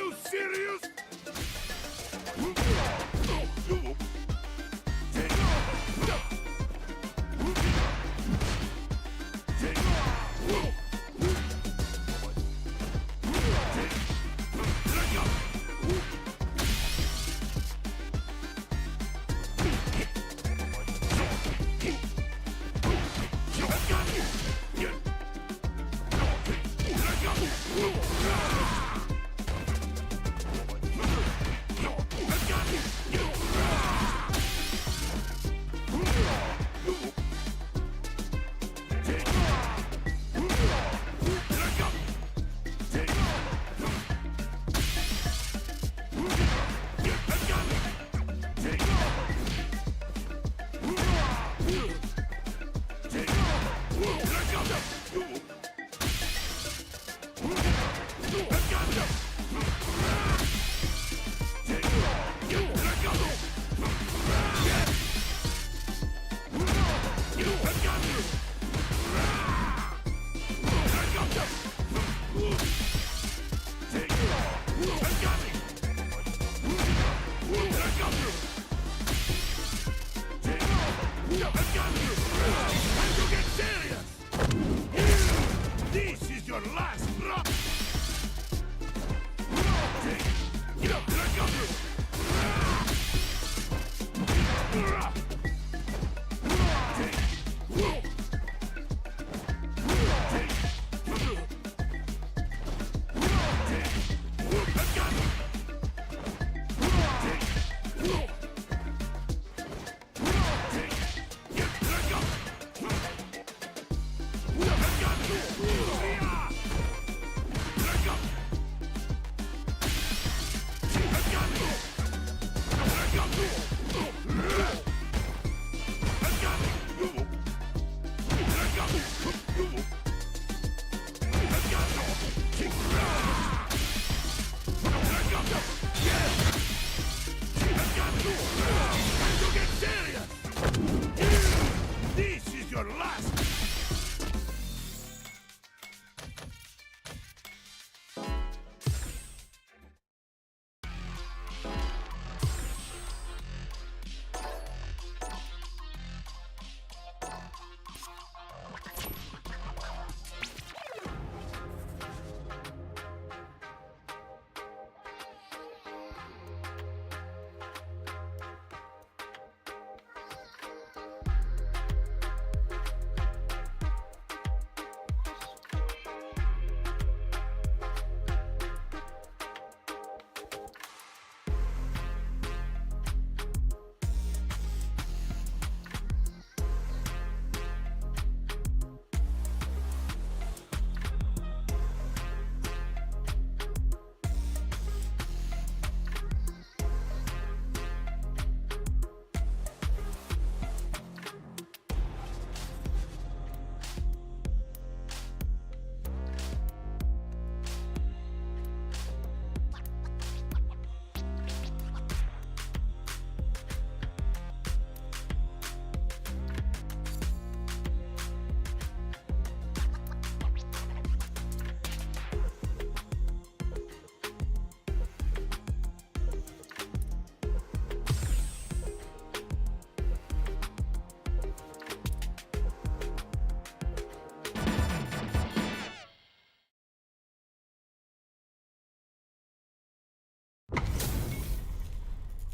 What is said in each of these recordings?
you serious? This is your last drop! This is your last!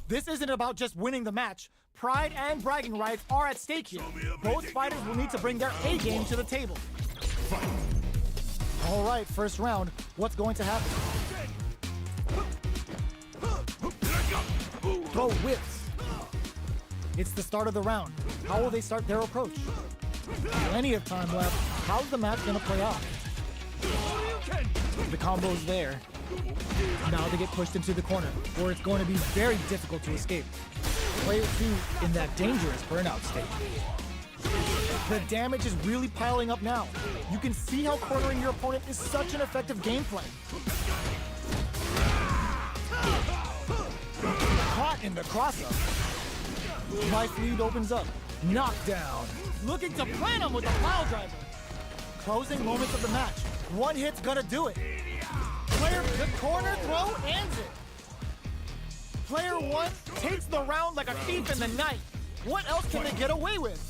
This isn't about just winning the match. Pride and bragging rights are at stake here. Both fighters will need to bring their A game to the table. All right, first round. What's going to happen? Throw whips. It's the start of the round. How will they start their approach? Plenty of time left. How's the match going to play out? The combo's there. Now they get pushed into the corner, where it's going to be very difficult to escape. Player 2 in that dangerous burnout state. The damage is really piling up now. You can see how cornering your opponent is such an effective game plan. Caught in the cross-up. Life lead opens up. Knockdown. Looking to plant him with a pile driver. Closing moments of the match. One hit's gonna do it. The corner throw ends it. Player one takes the round like a thief in the night. What else can they get away with?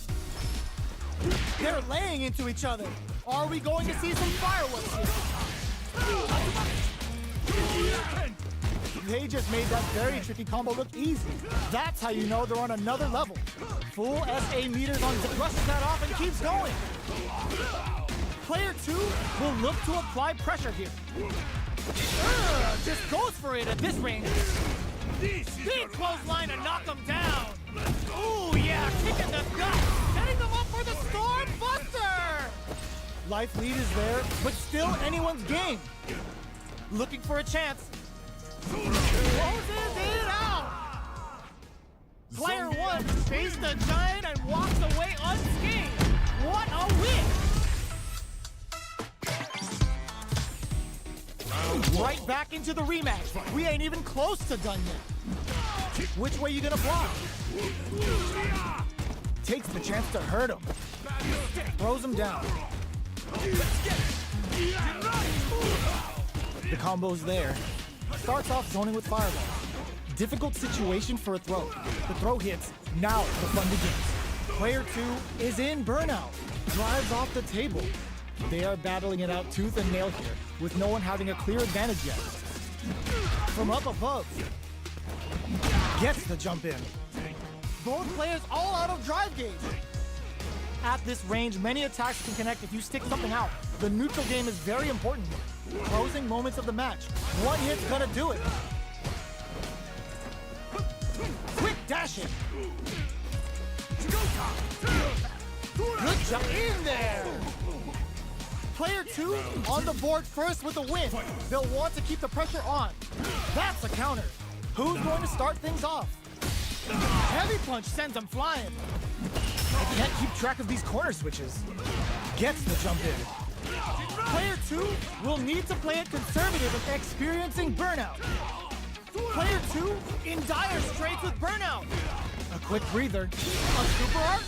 They're laying into each other. Are we going to see some fireworks here? They just made that very tricky combo look easy. That's how you know they're on another level. Full SA meters on zip, rushes that off and keeps going. Player two will look to apply pressure here. Just goes for it at this range. Big clothesline to knock him down. Ooh, yeah, kick in the gut. Setting them up for the Storm Buster. Life lead is there, but still anyone's game. Looking for a chance. Closes it out. Player one faced the giant and walks away unscathed. What a win! Right back into the rematch. We ain't even close to done yet. Which way you gonna block? Takes the chance to hurt him. Throws him down. The combo's there. Starts off zoning with fireball. Difficult situation for a throw. The throw hits. Now the fun begins. Player two is in burnout. Drives off the table. They are battling it out tooth and nail here, with no one having a clear advantage yet. From up above. Gets the jump in. Both players all out of drive gauge. At this range, many attacks can connect if you stick something out. The neutral game is very important. Closing moments of the match. One hit's gonna do it. Quick dashing. Good jump in there. Player two on the board first with a win. They'll want to keep the pressure on. That's a counter. Who's going to start things off? Heavy punch sends them flying. I can't keep track of these corner switches. Gets the jump in. Player two will need to play it conservative and experiencing burnout. Player two in dire straits with burnout. A quick breather. A super arc.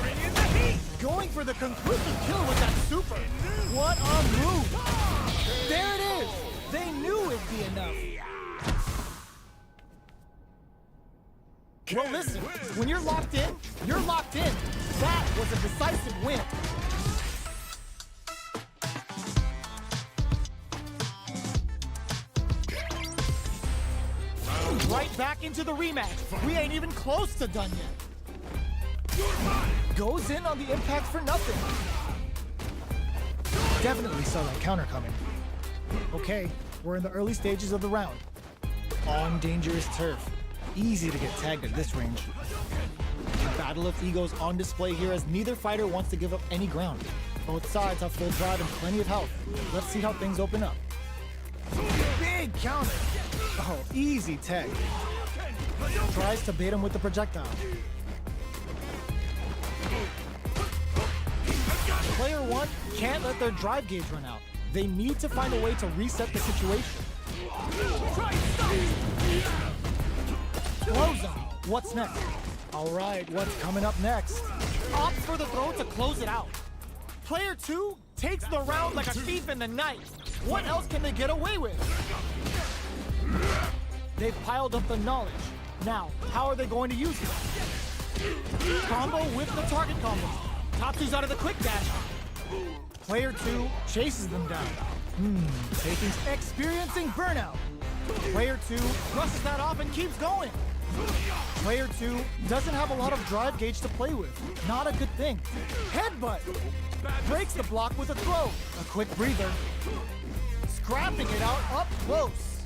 Bring in the heat. Going for the conclusive kill with that super. What a move. There it is. They knew it'd be enough. Well, listen, when you're locked in, you're locked in. That was a decisive win. Right back into the rematch. We ain't even close to done yet. Goes in on the impact for nothing. Definitely saw that counter coming. Okay, we're in the early stages of the round. On dangerous turf. Easy to get tagged at this range. Battle of egos on display here as neither fighter wants to give up any ground. Both sides have full drive and plenty of health. Let's see how things open up. Big counter. Oh, easy tag. Tries to bait him with the projectile. Player one can't let their drive gauge run out. They need to find a way to reset the situation. Close him. What's next? All right, what's coming up next? Opts for the throw to close it out. Player two takes the round like a thief in the night. What else can they get away with? They've piled up the knowledge. Now, how are they going to use it? Combo with the target combo. Top two's out of the quick dash. Player two chases them down. Experiencing burnout. Player two brushes that off and keeps going. Player two doesn't have a lot of drive gauge to play with. Not a good thing. Headbutt. Breaks the block with a throw. A quick breather. Scrapping it out up close.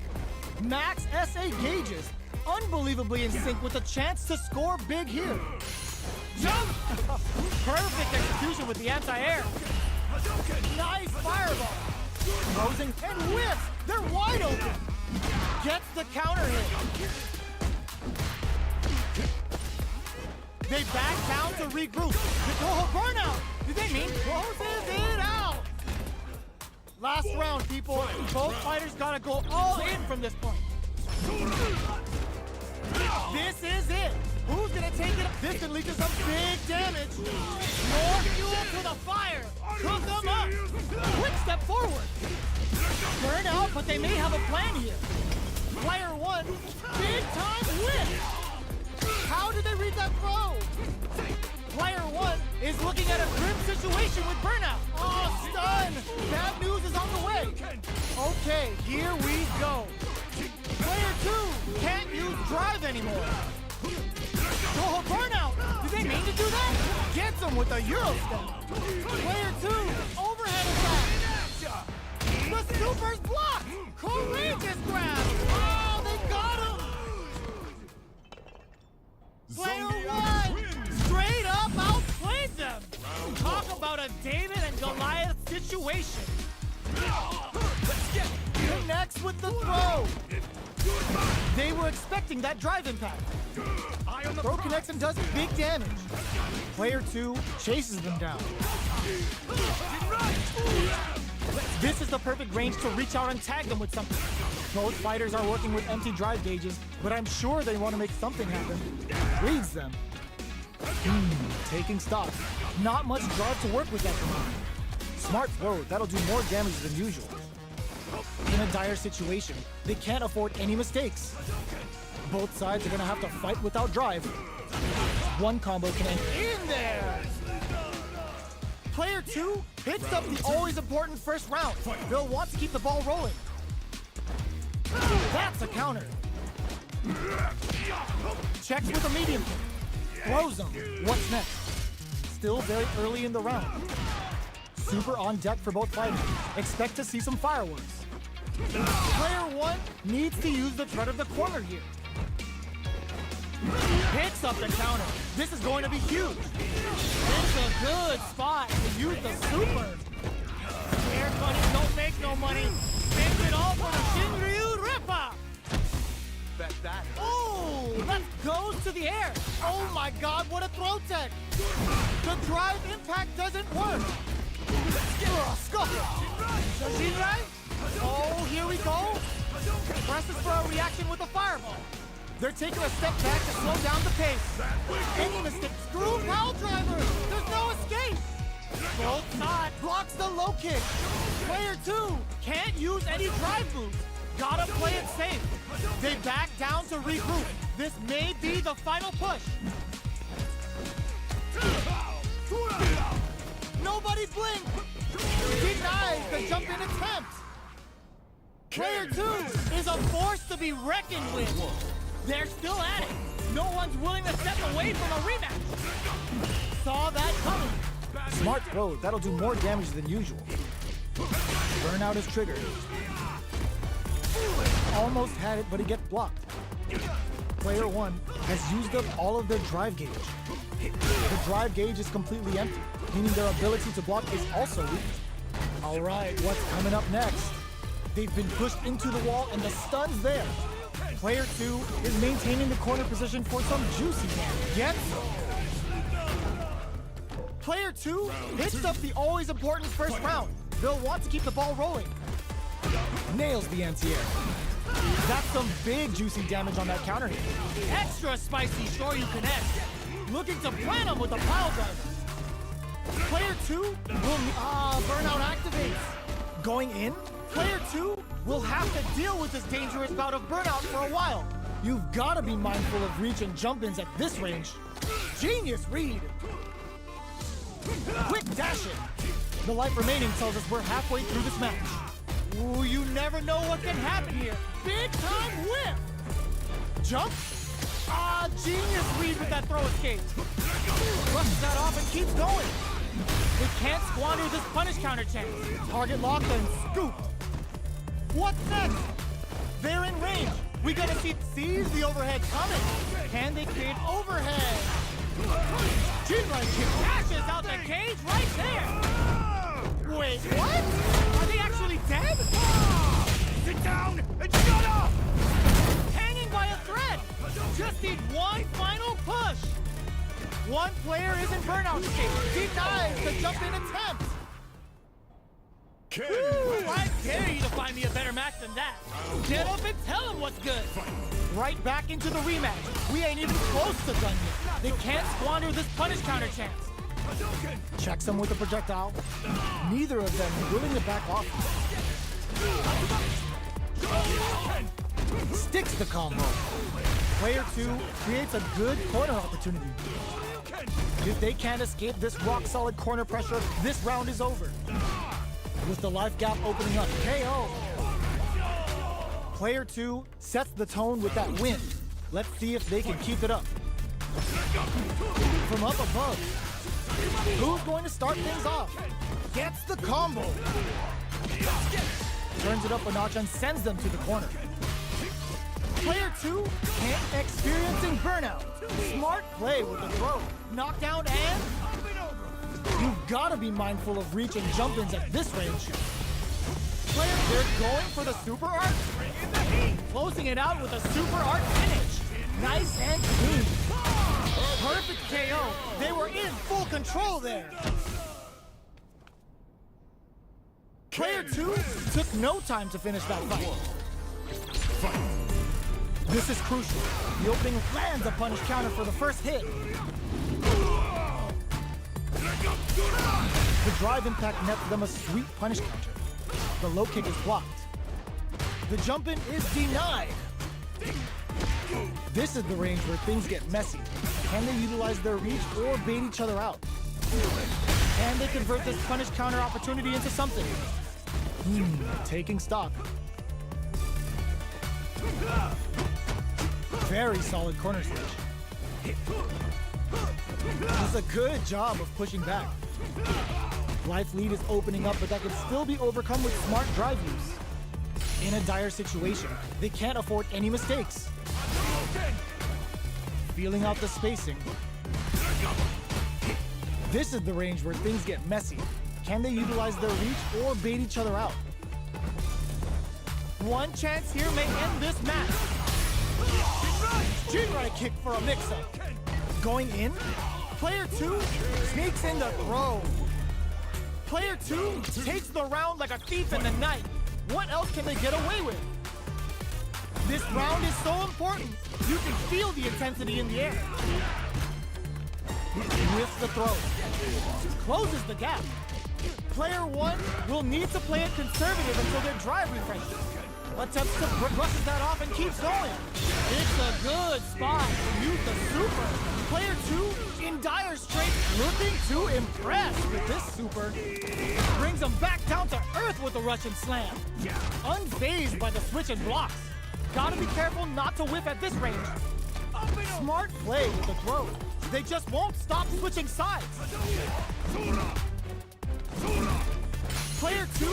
Max SA gauges. Unbelievably in sync with a chance to score big here. Jump! Perfect execution with the anti-air. Nice fireball. Closing and whiffs. They're wide open. Gets the counter hit. They back down to regroup. The Toho burnout. Did they mean closes it out? Last round, people. Both fighters gotta go all in from this point. This is it. Who's gonna take it? This can lead to some big damage. More fuel to the fire. Cook them up. Quick step forward. Burnout but they may have a plan here. Player one, big time whip! How did they read that throw? Player one is looking at a grim situation with burnout. Oh, stun! Bad news is on the way. Okay, here we go. Player two can't use drive anymore. Oh, burnout! Did they mean to do that? Gets him with a Euro step. Player two, overhead attack. The super's blocked! Courageous grab! Oh, they got him! Player one, straight up outplayed them! Talk about a David and Goliath situation. Connects with the throw. They were expecting that drive impact. Throw connects and does big damage. Player two chases them down. This is the perfect range to reach out and tag them with something. Both fighters are working with empty drive gauges, but I'm sure they want to make something happen. Reads them. Taking stock. Not much drive to work with that command. Smart throw, that'll do more damage than usual. In a dire situation, they can't afford any mistakes. Both sides are gonna have to fight without drive. One combo can end in there! Player two picks up the always important first round. They'll want to keep the ball rolling. That's a counter. Checks with a medium kick. Throws him. What's next? Still very early in the round. Super on deck for both fighters. Expect to see some fireworks. Player one needs to use the threat of the corner here. Picks up the counter. This is going to be huge. It's a good spot to use the super. Air bunnies don't make no money. Make it all for the Shinryu Rippa. Bet that. Oh, that goes to the air. Oh my God, what a throw tech. The drive impact doesn't work. Shinrai? Oh, here we go. Presses for a reaction with a fireball. They're taking a step back to slow down the pace. Any mistake, screw pile driver. There's no escape. Both sides blocks the low kick. Player two can't use any drive moves. Gotta play it safe. They back down to regroup. This may be the final push. Nobody blink. Denies the jump in attempt. Player two is a force to be reckoned with. They're still at it. No one's willing to step away from a rematch. Saw that coming. Smart throw. That'll do more damage than usual. Burnout is triggered. Almost had it, but he gets blocked. Player one has used up all of their drive gauge. The drive gauge is completely empty, meaning their ability to block is also weak. All right, what's coming up next? They've been pushed into the wall and the stun's there. Player two is maintaining the corner position for some juicy damage. Gets Player two picks up the always important first round. They'll want to keep the ball rolling. Nails the anti-air. That's some big juicy damage on that counter hit. Extra spicy Shoryu connect. Looking to plant him with a pile driver. Player two will burnout activates. Going in, player two will have to deal with this dangerous bout of burnout for a while. You've got to be mindful of reach and jump-ins at this range. Genius read. Quick dash it. The life remaining tells us we're halfway through this match. Ooh, you never know what can happen here. Big time whip. Jump. Genius read with that throw escape. Brushes that off and keeps going. They can't squander this punish counter chance. Target locked and scoop. What's next? They're in range. We gotta seize the overhead coming. Can they create overhead? Jinrai kick dashes out the cage right there. Wait, what? Are they actually dead? Sit down and shut up! Hanging by a thread. Just need one final push. One player is in burnout state. Denies the jump-in attempt. Woo, I dare you to find me a better match than that. Get up and tell him what's good. Right back into the rematch. We ain't even close to done yet. They can't squander this punish counter chance. Checks him with a projectile. Neither of them willing to back off. Gets the combo. Player 2 creates a good corner opportunity. If they can't escape this rock-solid corner pressure, this round is over. With the life gap opening up, KO. Player 2 sets the tone with that win. Let's see if they can keep it up. From up above, who's going to start things off? Gets the combo. Turns it up a notch and sends them to the corner. Player 2 experiencing burnout. Smart play with the throw. Knockdown and... You've got to be mindful of reach and jump-ins at this range. Player, they're going for the super art. Closing it out with a super art finish. Nice and clean. Perfect KO. They were in full control there. Player 2 took no time to finish that fight. This is crucial. The opening lands a punish counter for the first hit. The drive impact nets them a sweet punish counter. The low kick is blocked. The jump in is denied. This is the range where things get messy. Can they utilize their reach or bait each other out? Can they convert this punish counter opportunity into something? Taking stock. Very solid corner switch. Does a good job of pushing back. Life lead is opening up, but that can still be overcome with smart drive use. In a dire situation, they can't afford any mistakes. Feeling out the spacing. This is the range where things get messy. Can they utilize their reach or bait each other out? One chance here may end this match. Jinrai kick for a mix-up. Going in, player 2 sneaks in the throw. Player 2 takes the round like a thief in the night. What else can they get away with? This round is so important. You can feel the intensity in the air. With the throw. Closes the gap. Player 1 will need to play it conservative until their drive refreshes. Attempts to brushes that off and keeps going. It's a good spot to use the super. Player 2 in dire straits, looking to impress with this super. Brings him back down to earth with the Russian slam. Unfazed by the switch and blocks. Gotta be careful not to whiff at this range. Smart play with the throw. They just won't stop switching sides. Player 2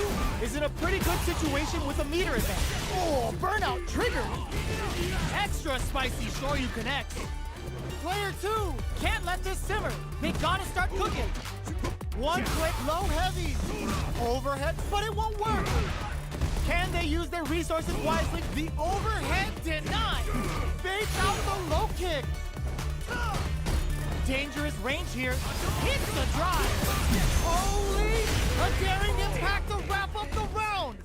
is in a pretty good situation with a meter advantage. Oh, burnout triggered. Extra spicy Shoryu connects. Player 2 can't let this simmer. They gotta start cooking. One quick low heavy. Overhead, but it won't work. Can they use their resources wisely? The overhead denied. Baits out the low kick. Dangerous range here. Hits the drive. Holy! A daring impact to wrap up the round.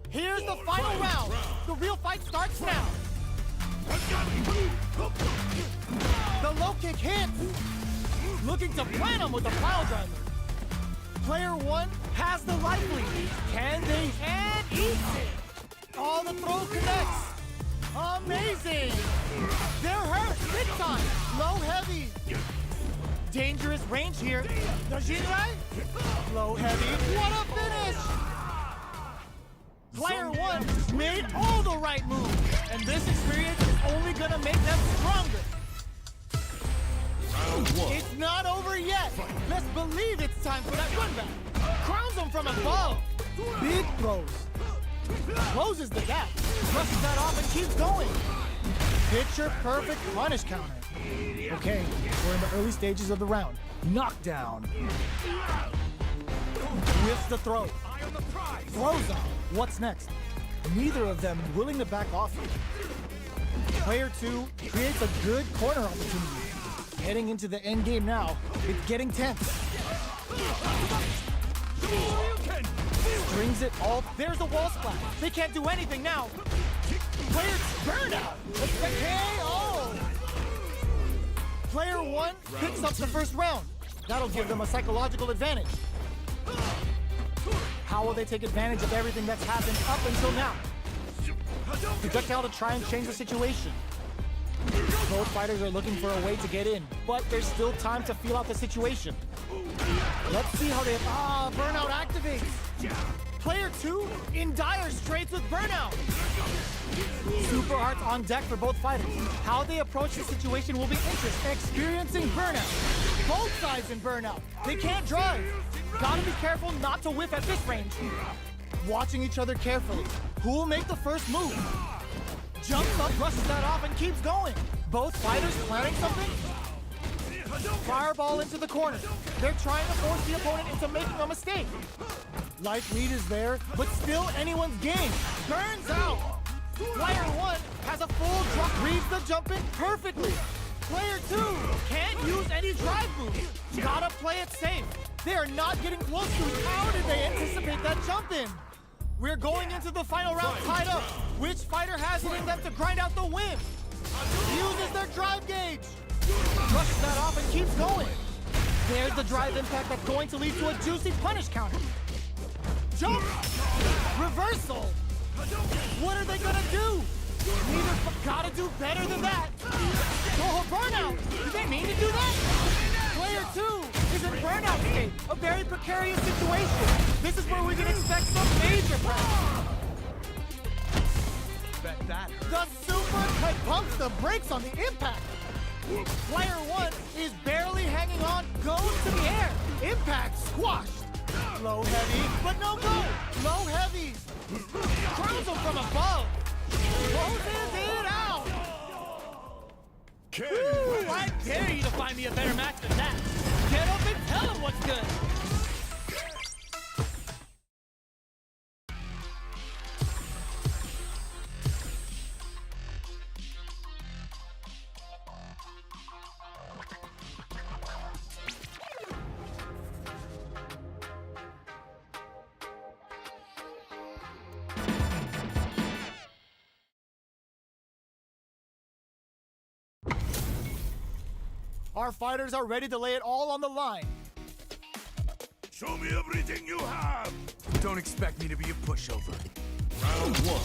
Here's the final round. The real fight starts now. The low kick hits. Looking to plant him with the pile driver. Player 1 has the life lead. Can they? And eats it. Oh, the throw connects. Amazing. They're hurt big time. Low heavy. Dangerous range here. The Jinrai. Low heavy. What a finish. Player 1 made all the right moves. And this experience is only gonna make them stronger. It's not over yet. Let's believe it's time for that run back. Crowns him from above. Big throws. Closes the gap. Brushes that off and keeps going. Picture perfect punish counter. Okay, we're in the early stages of the round. Knockdown. Whiffs the throw. Throws up. What's next? Neither of them willing to back off. Player 2 creates a good corner opportunity. Heading into the end game now, it's getting tense. Strings it all. There's a wall splat. They can't do anything now. Player's burnout. It's the KO. Player 1 picks up the first round. That'll give them a psychological advantage. How will they take advantage of everything that's happened up until now? projectile to try and change the situation. Both fighters are looking for a way to get in, but there's still time to feel out the situation. Let's see how they... Burnout activates! Player 2 in dire straits with Burnout! Super Arts on deck for both fighters. How they approach the situation will be interesting. Experiencing Burnout. Both sides in Burnout. They can't drive. Gotta be careful not to whiff at this range. Watching each other carefully. Who will make the first move? Jumps up, brushes that off, and keeps going. Both fighters planning something? Fireball into the corner. They're trying to force the opponent into making a mistake. Life lead is there, but still anyone's game. Burns out. Player 1 has a full drop, reads the jump in perfectly. Player 2 can't use any drive moves. Gotta play it safe. They are not getting close to it. How did they anticipate that jump in? We're going into the final round tied up. Which fighter has it in them to grind out the win? Uses their drive gauge. Brushes that off and keeps going. There's the drive impact that's going to lead to a juicy punish counter. Jump! Reversal! What are they gonna do? Neither gotta do better than that. Oh, burnout! Did they mean to do that? Player 2 is in burnout state, a very precarious situation. This is where we can expect some major pressure. Bet that. The super cut pumps the brakes on the impact. Player 1 is barely hanging on, goes to the air. Impact squashed. Low heavy, but no go. Low heavy. Crowns him from above. Closes it out. Ooh, I dare you to find me a better match than that. Get up and tell him what's good. Our fighters are ready to lay it all on the line. Show me everything you have! Don't expect me to be a pushover. Round 1.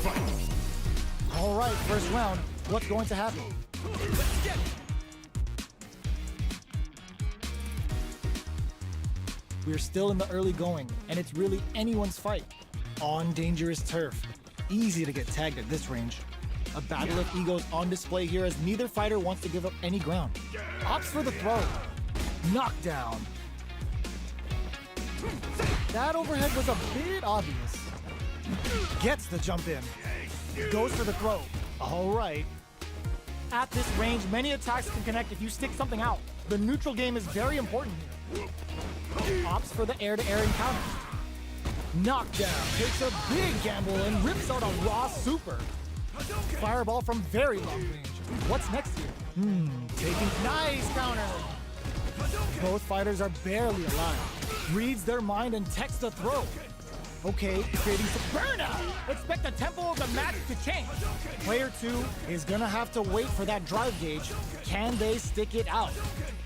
Fight! All right, first round. What's going to happen? Let's get it! We're still in the early going, and it's really anyone's fight. On dangerous turf. Easy to get tagged at this range. A battle of egos on display here as neither fighter wants to give up any ground. Opts for the throw. Knockdown. That overhead was a bit obvious. Gets the jump in. Goes for the throw. All right. At this range, many attacks can connect if you stick something out. The neutral game is very important here. Opts for the air-to-air encounter. Knockdown. Takes a big gamble and rips out a raw super. Fireball from very long range. What's next here? Taking nice counter. Both fighters are barely alive. Reads their mind and texts the throw. Okay, creating some burnout. Expect the tempo of the match to change. Player 2 is gonna have to wait for that drive gauge. Can they stick it out?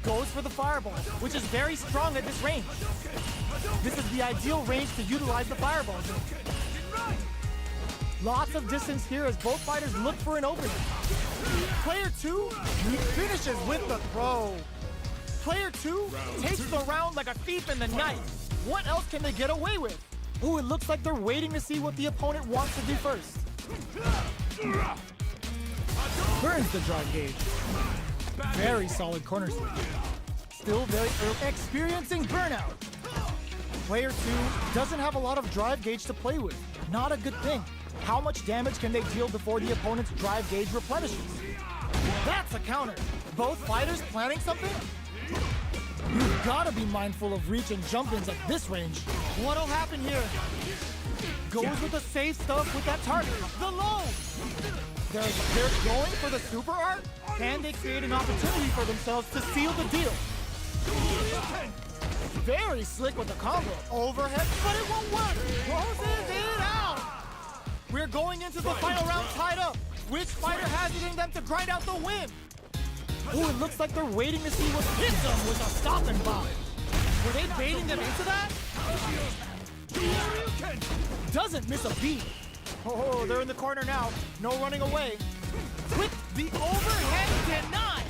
Goes for the fireball, which is very strong at this range. This is the ideal range to utilize the fireball. Lots of distance here as both fighters look for an opening. Player 2 finishes with the throw. Player 2 takes the round like a thief in the night. What else can they get away with? Ooh, it looks like they're waiting to see what the opponent wants to do first. Burns the drive gauge. Very solid corner sweep. Still very early. Experiencing burnout. Player 2 doesn't have a lot of drive gauge to play with. Not a good thing. How much damage can they deal before the opponent's drive gauge replenishes? That's a counter. Both fighters planning something? You've gotta be mindful of reach and jump-ins at this range. What'll happen here? Goes with the safe stuff with that target. The low! They're going for the super art? Can they create an opportunity for themselves to seal the deal? Very slick with the combo. Overhead, but it won't work. Closes it out. We're going into the final round tied up. Which fighter has it in them to grind out the win? Ooh, it looks like they're waiting to see what hit them with a stopping bomb. Were they baiting them into that? Doesn't miss a beat. Oh, they're in the corner now. No running away. With the overhead denied.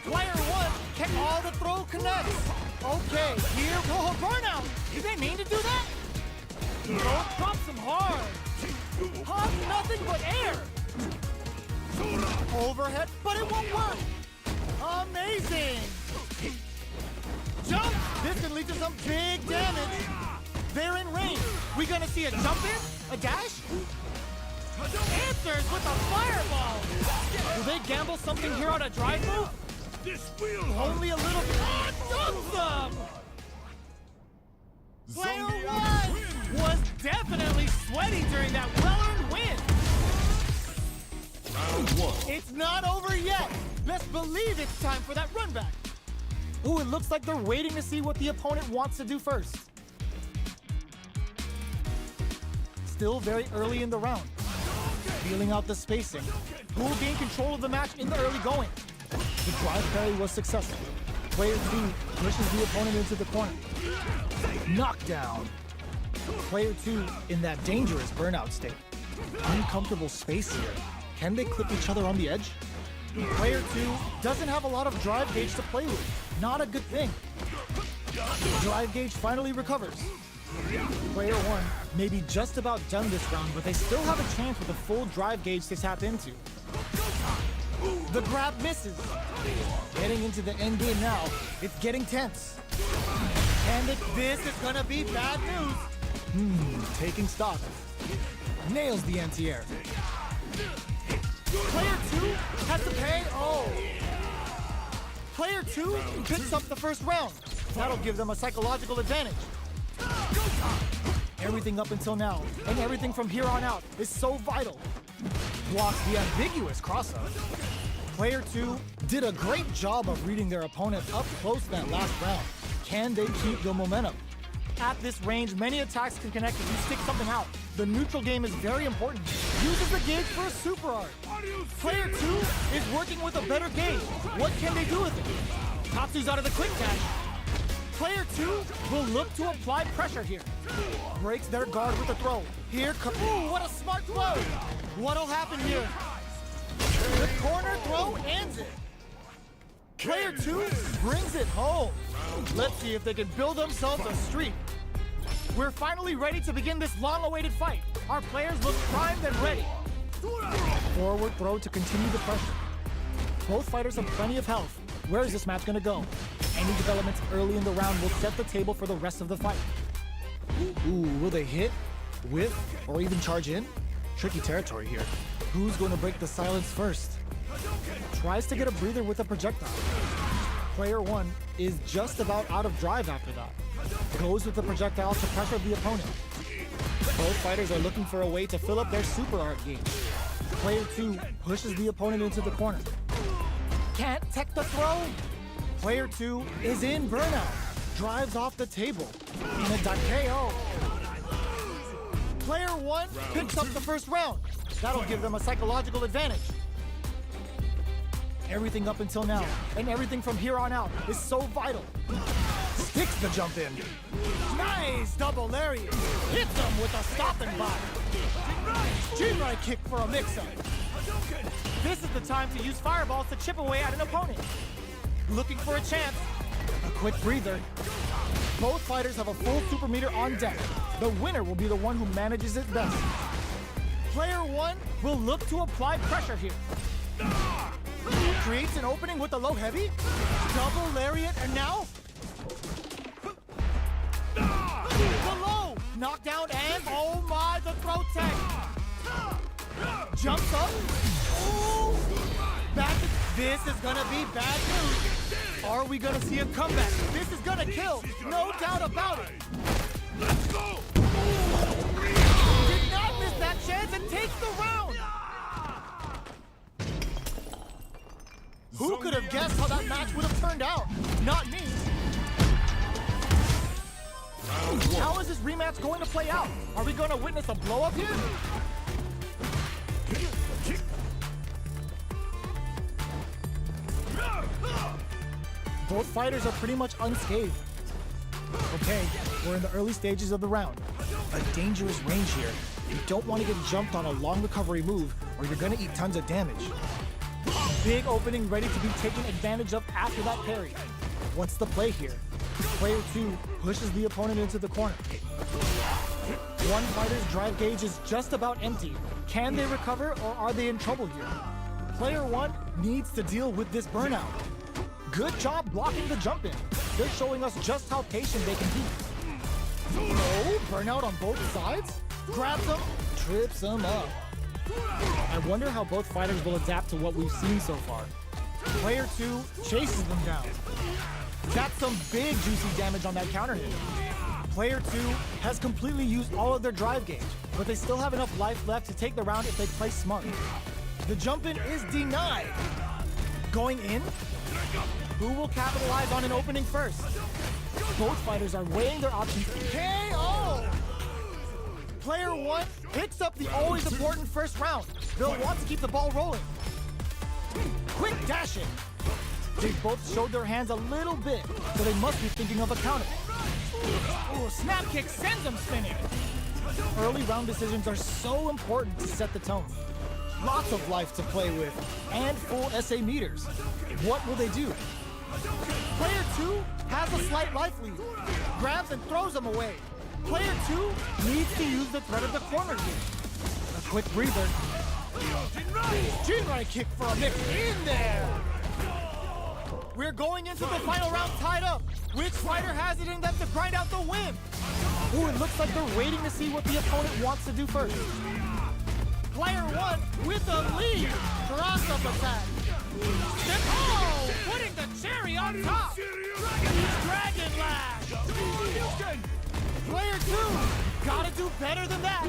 Player one, the throw connects. Okay, here, oh, burnout. Did they mean to do that? Oh, drops him hard. Huh, nothing but air. Overhead, but it won't work. Amazing. Jump. This can lead to some big damage. They're in range. We gonna see a jump in? A dash? Answers with a fireball. Do they gamble something here on a drive move? This wheel Only a little bit. Dumps them! Player one was definitely sweaty during that well-earned win. round one. It's not over yet. Let's believe it's time for that run back. Ooh, it looks like they're waiting to see what the opponent wants to do first. Still very early in the round. Feeling out the spacing. Who will gain control of the match in the early going? The drive parry was successful. Player two pushes the opponent into the corner. Knockdown. Player two in that dangerous burnout state. Uncomfortable space here. Can they clip each other on the edge? Player two doesn't have a lot of drive gauge to play with. Not a good thing. Drive gauge finally recovers. Player one may be just about done this round, but they still have a chance with a full drive gauge to tap into. The grab misses. Getting into the end game now, it's getting tense. And this is gonna be bad news. Taking stock. Nails the anti-air. Player two has to pay. Oh. Player two picks up the first round. That'll give them a psychological advantage. Everything up until now, and everything from here on out, is so vital. Blocks the ambiguous cross-up. Player two did a great job of reading their opponent up close that last round. Can they keep the momentum? At this range, many attacks can connect if you stick something out. The neutral game is very important. Uses the gauge for a super art. Player two is working with a better gauge. What can they do with it? Tatsu's out of the quick dash. Player two will look to apply pressure here. Breaks their guard with a throw. Here comes. Ooh, what a smart throw! What'll happen here? The corner throw ends it. Player two brings it home. Let's see if they can build themselves a streak. We're finally ready to begin this long-awaited fight. Our players look primed and ready. Forward throw to continue the pressure. Both fighters have plenty of health. Where is this match gonna go? Any developments early in the round will set the table for the rest of the fight. Ooh, will they hit, whiff, or even charge in? Tricky territory here. Who's going to break the silence first? Tries to get a breather with a projectile. Player one is just about out of drive after that. Goes with the projectile to pressure the opponent. Both fighters are looking for a way to fill up their super art gauge. Player two pushes the opponent into the corner. Can't tech the throw. Player two is in burnout. Drives off the table. In a KO. Player one picks up the first round. That'll give them a psychological advantage. Everything up until now, and everything from here on out, is so vital. Sticks the jump in. Nice double lariat. Hits him with a stopping block. Jinrai kick for a mix-up. This is the time to use fireballs to chip away at an opponent. Looking for a chance. A quick breather. Both fighters have a full super meter on deck. The winner will be the one who manages it best. Player one will look to apply pressure here. Creates an opening with a low heavy. Double lariat, and now the low knockdown, and oh my, the throw tech. Jumps up. Ooh. Back. This is gonna be bad news. Are we gonna see a comeback? This is gonna kill, no doubt about it. Let's go! Did not miss that chance and takes the round. Who could have guessed how that match would have turned out? Not me. How is this rematch going to play out? Are we going to witness a blow-up here? Both fighters are pretty much unscathed. Okay, we're in the early stages of the round. A dangerous range here. You don't want to get jumped on a long recovery move or you're going to eat tons of damage. Big opening ready to be taken advantage of after that parry. What's the play here? Player 2 pushes the opponent into the corner. One fighter's drive gauge is just about empty. Can they recover or are they in trouble here? Player 1 needs to deal with this burnout. Good job blocking the jump in. They're showing us just how patient they can be. Oh, burnout on both sides? Grabs him, trips him up. I wonder how both fighters will adapt to what we've seen so far. Player 2 chases them down. That's some big juicy damage on that counter hit. Player 2 has completely used all of their drive gauge, but they still have enough life left to take the round if they play smart. The jump in is denied. Going in? Who will capitalize on an opening first? Both fighters are weighing their options. KO! Player 1 picks up the always important first round. They'll want to keep the ball rolling. Quick dashing. They both showed their hands a little bit, so they must be thinking of a counter. Ooh, snap kick sends them spinning. Early round decisions are so important to set the tone. Lots of life to play with, and full SA meters. What will they do? Player 2 has a slight life lead. Grabs and throws them away. Player 2 needs to use the threat of the corner here. A quick breather. Jinrai kick for a mix in there. We're going into the final round tied up. Which fighter has it in them to grind out the win? Ooh, it looks like they're waiting to see what the opponent wants to do first. Player 1 with the lead. Cross-up attack. Oh, putting the cherry on top. Dragon Lash. Player 2, gotta do better than that.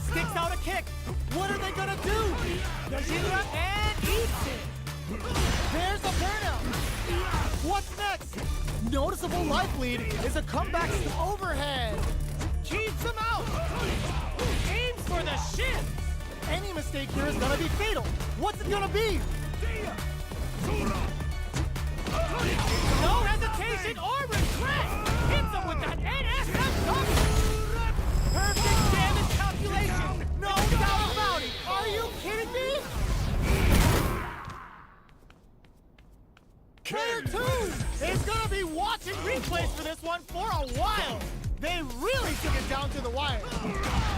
Sticks out a kick. What are they gonna do? Yajira and eats it. There's the burnout. What's next? Noticeable life lead is a comeback overhead. Keeps him out. Aims for the shin. Any mistake here is gonna be fatal. What's it gonna be? No hesitation or regret. Hits him with that NSF6. Perfect damage calculation. No doubt about it. Are you kidding me? Player 2 is gonna be watching replays for this one for a while. They really took it down to the wire.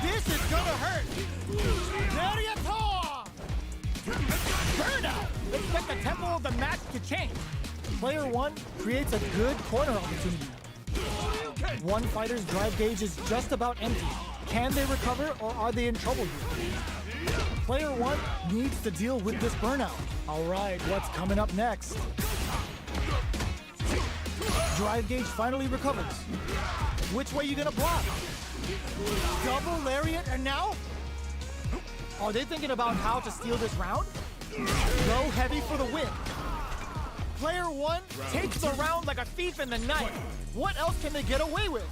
This is gonna hurt. Burnout! Expect the tempo of the match to change. Player 1 creates a good corner opportunity. One fighter's drive gauge is just about empty. Can they recover or are they in trouble here? Player 1 needs to deal with this burnout. All right, what's coming up next? Drive gauge finally recovers. Which way you gonna block? Double lariat and now? Are they thinking about how to steal this round? Go heavy for the win. Player 1 takes the round like a thief in the night. What else can they get away with?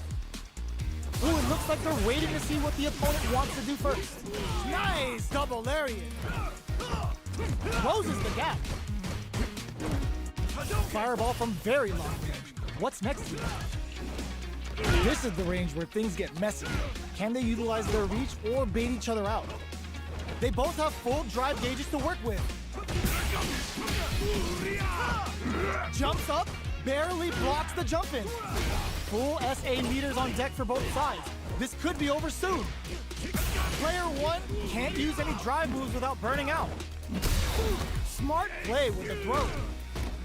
Ooh, it looks like they're waiting to see what the opponent wants to do first. Nice double lariat. Closes the gap. Fireball from very long range. What's next here? This is the range where things get messy. Can they utilize their reach or bait each other out? They both have full drive gauges to work with. Jumps up, barely blocks the jump in. Full SA meters on deck for both sides. This could be over soon. Player 1 can't use any drive moves without burning out. Smart play with the throw.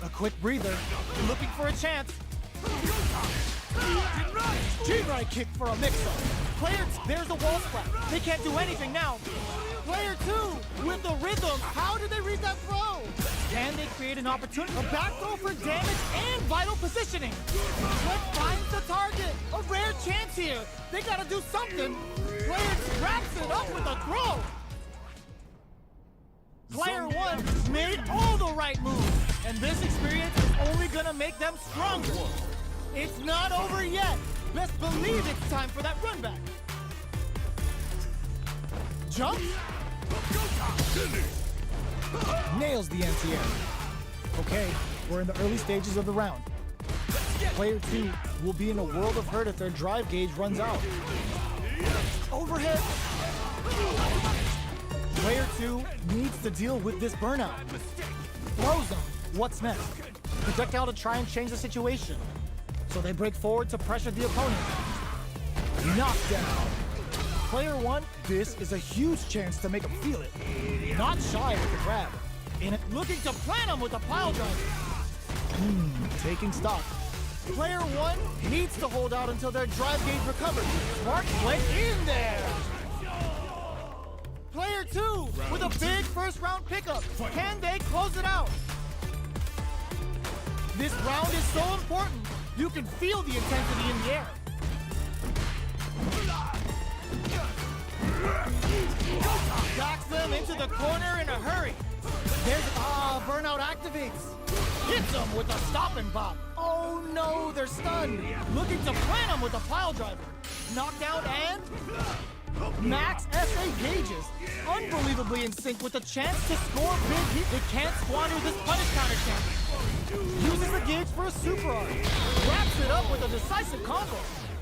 A quick breather, looking for a chance. Jinrai kick for a mix-up. Player 2, there's a wall splat. They can't do anything now. Player 2 with the rhythm. How did they read that throw? Can they create an opportunity? A back throw for damage and vital positioning. What finds the target? A rare chance here. They gotta do something. Player 2 wraps it up with a throw. Player 1 made all the right moves, and this experience is only gonna make them stronger. It's not over yet. Best believe it's time for that run back. Jump. Nails the anti-air. Okay, we're in the early stages of the round. Player 2 will be in a world of hurt if their drive gauge runs out. overhead. Player 2 needs to deal with this burnout. Throws them. What's next? Projectile to try and change the situation. So they break forward to pressure the opponent. Knockdown. Player 1, this is a huge chance to make him feel it. Not shy with the grab. Looking to plant him with a pile driver. Taking stock. Player 1 needs to hold out until their drive gauge recovers. Smart went in there. Player 2 with a big first round pickup. Can they close it out? This round is so important. You can feel the intensity in the air. Backs them into the corner in a hurry. There's burnout activates. Hits them with a stop and pop. Oh no, they're stunned. Looking to plant them with a pile driver. Knockdown and max SA gauges. Unbelievably in sync with a chance to score big hit. They can't squander this punish counter chance. Uses the gauge for a super art. Wraps it up with a decisive combo.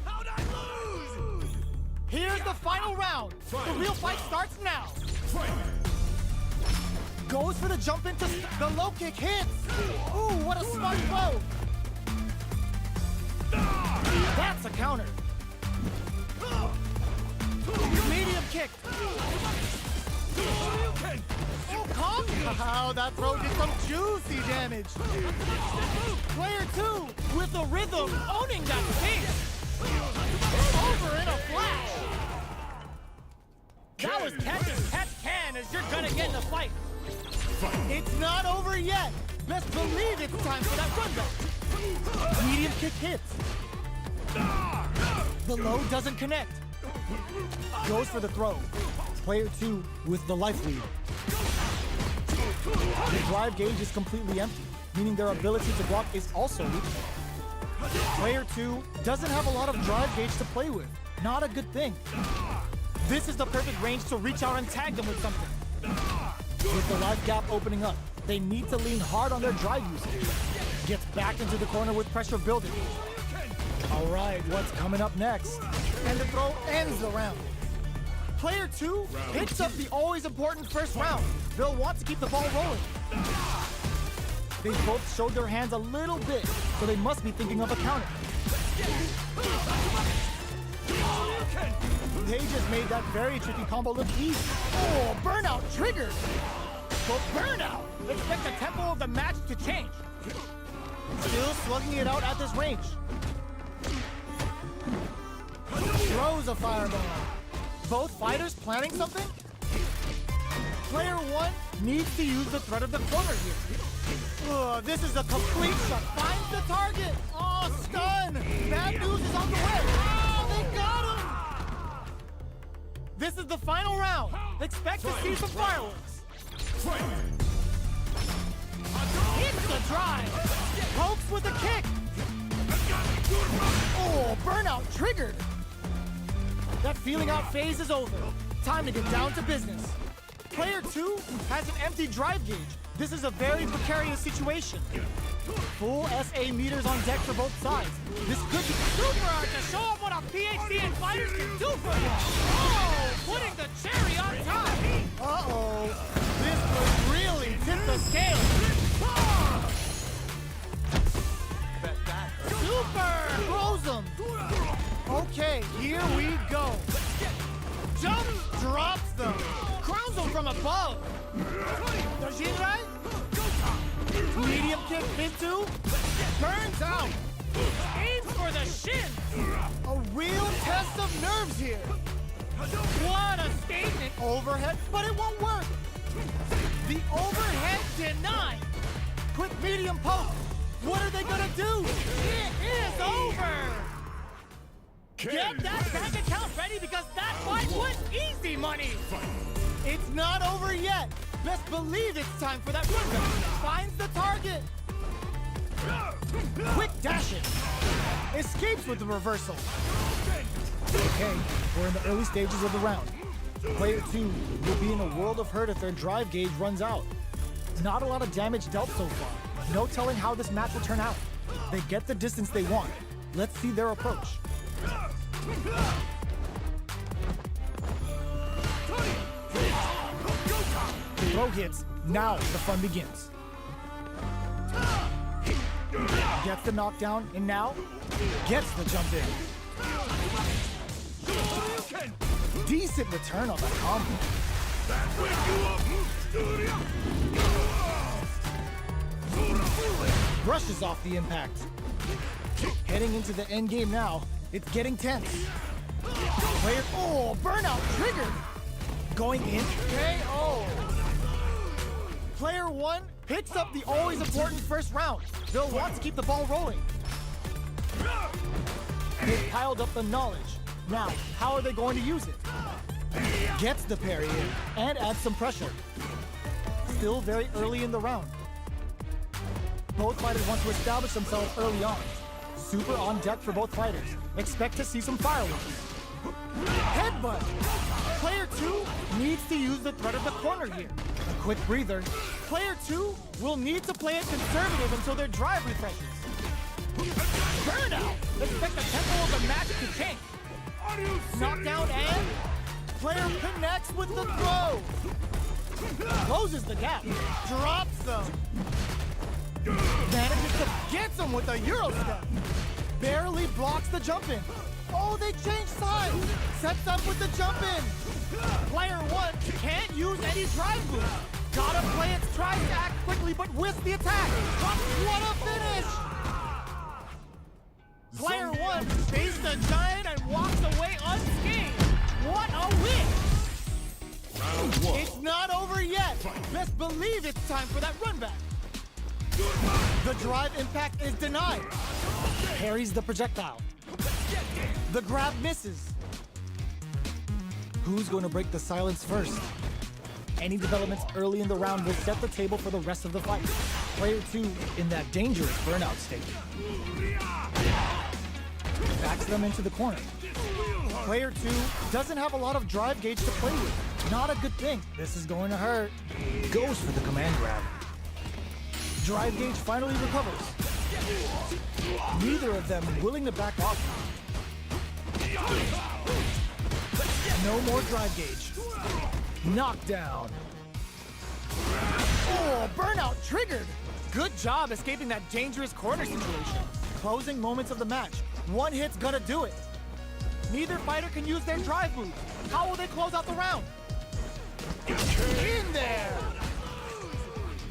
How'd I lose? Here's the final round. The real fight starts now. Goes for the jump into the low kick hits. Ooh, what a smart throw. That's a counter. Medium kick. Oh, calm. Wow, that throw did some juicy damage. Player 2 with the rhythm, owning that pace. Over in a flash. That was catch as catch can as you're gonna get in the fight. It's not over yet. Best believe it's time for that rundown. Medium kick hits. The low doesn't connect. Goes for the throw. Player 2 with the life lead. The drive gauge is completely empty, meaning their ability to block is also weak. Player 2 doesn't have a lot of drive gauge to play with. Not a good thing. This is the perfect range to reach out and tag them with something. With the life gap opening up, they need to lean hard on their drive usage. Gets back into the corner with pressure building. All right, what's coming up next? And the throw ends the round. Player 2 picks up the always important first round. They'll want to keep the ball rolling. They both showed their hands a little bit, so they must be thinking of a counter. They just made that very tricky combo look easy. Oh, burnout triggered. But burnout, expect the tempo of the match to change. Still slugging it out at this range. Throws a fireball. Both fighters planning something? Player 1 needs to use the threat of the corner here. This is a complete shot. Finds the target. Oh, stun. Bad news is on the way. Oh, they got him. This is the final round. Expect to see some fireworks. Hits the drive. Pokes with a kick. Oh, burnout triggered. That feeling out phase is over. Time to get down to business. Player 2 has an empty drive gauge. This is a very precarious situation. Full SA meters on deck for both sides. This could be super art to show off what a PhD and fighters can do for you. Oh, putting the cherry on top. Uh-oh. This could really tip the scale. Super! Throws him. Okay, here we go. Jump, drops them. Crowns them from above. Does she right? Medium kick into. Turns out. Aims for the shin. A real test of nerves here. What a statement. Overhead, but it won't work. The overhead denied. Quick medium poke. What are they gonna do? It is over. Get that bank account ready because that fight was easy money! It's not over yet! Best believe it's time for that run. Finds the target! Quick dashing! Escapes with the reversal. Okay, we're in the early stages of the round. Player 2 will be in a world of hurt if their drive gauge runs out. Not a lot of damage dealt so far. No telling how this match will turn out. They get the distance they want. Let's see their approach. throw hits, now the fun begins. Gets the knockdown, and now gets the jump in. Decent return on that combo. Brushes off the impact. Heading into the end game now, it's getting tense. Player, oh, burnout triggered. Going in, KO. Player 1 picks up the always important first round. They'll want to keep the ball rolling. They've piled up the knowledge. Now, how are they going to use it? Gets the parry in and adds some pressure. Still very early in the round. Both fighters want to establish themselves early on. Super on deck for both fighters. Expect to see some fireworks. Headbutt! Player 2 needs to use the threat of the corner here. A quick breather. Player 2 will need to play it conservative until their drive refreshes. Burnout! Expect the tempo of the match to change. Knockdown and player connects with the throw. Closes the gap. Drops them. Manages to get them with a Euro step. Barely blocks the jump in. Oh, they changed sides. Sets up with the jump in. Player 1 can't use any drive boost. Gotta play its tries to act quickly, but whiffs the attack. What a finish! Player 1 faced the giant and walks away unscathed. What a win! It's not over yet. Best believe it's time for that run back. The drive impact is denied. Parries the projectile. The grab misses. Who's going to break the silence first? Any developments early in the round will set the table for the rest of the fight. Player 2 in that dangerous burnout state. Backs them into the corner. Player 2 doesn't have a lot of drive gauge to play with. Not a good thing. This is going to hurt. Goes for the command grab. Drive gauge finally recovers. Neither of them willing to back off. No more drive gauge. Knockdown. Oh, burnout triggered. Good job escaping that dangerous corner situation. Closing moments of the match. One hit's gonna do it. Neither fighter can use their drive move. How will they close out the round? In there!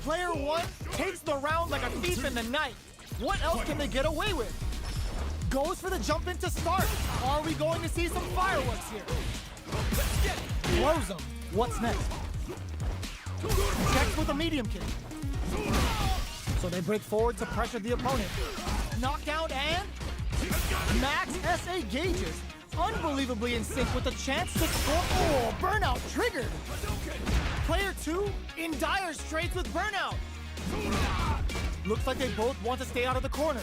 Player 1 takes the round like a thief in the night. What else can they get away with? Goes for the jump in to start. Are we going to see some fireworks here? Blows them. What's next? Checks with a medium kick. So they break forward to pressure the opponent. Knockdown and max SA gauges. Unbelievably in sync with the chance to score. Oh, burnout triggered. Player 2 in dire straits with burnout. Looks like they both want to stay out of the corner.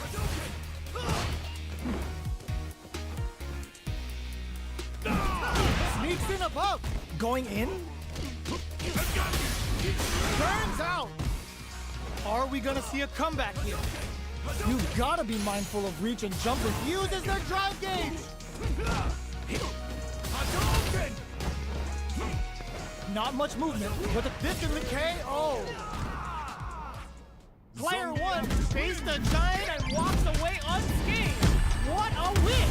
Sneaks in above. Going in. Burns out. Are we gonna see a comeback here? You've gotta be mindful of reach and jump as uses their drive gauge. Not much movement, but this is the KO. Player 1 faced the giant and walks away unscathed. What a win!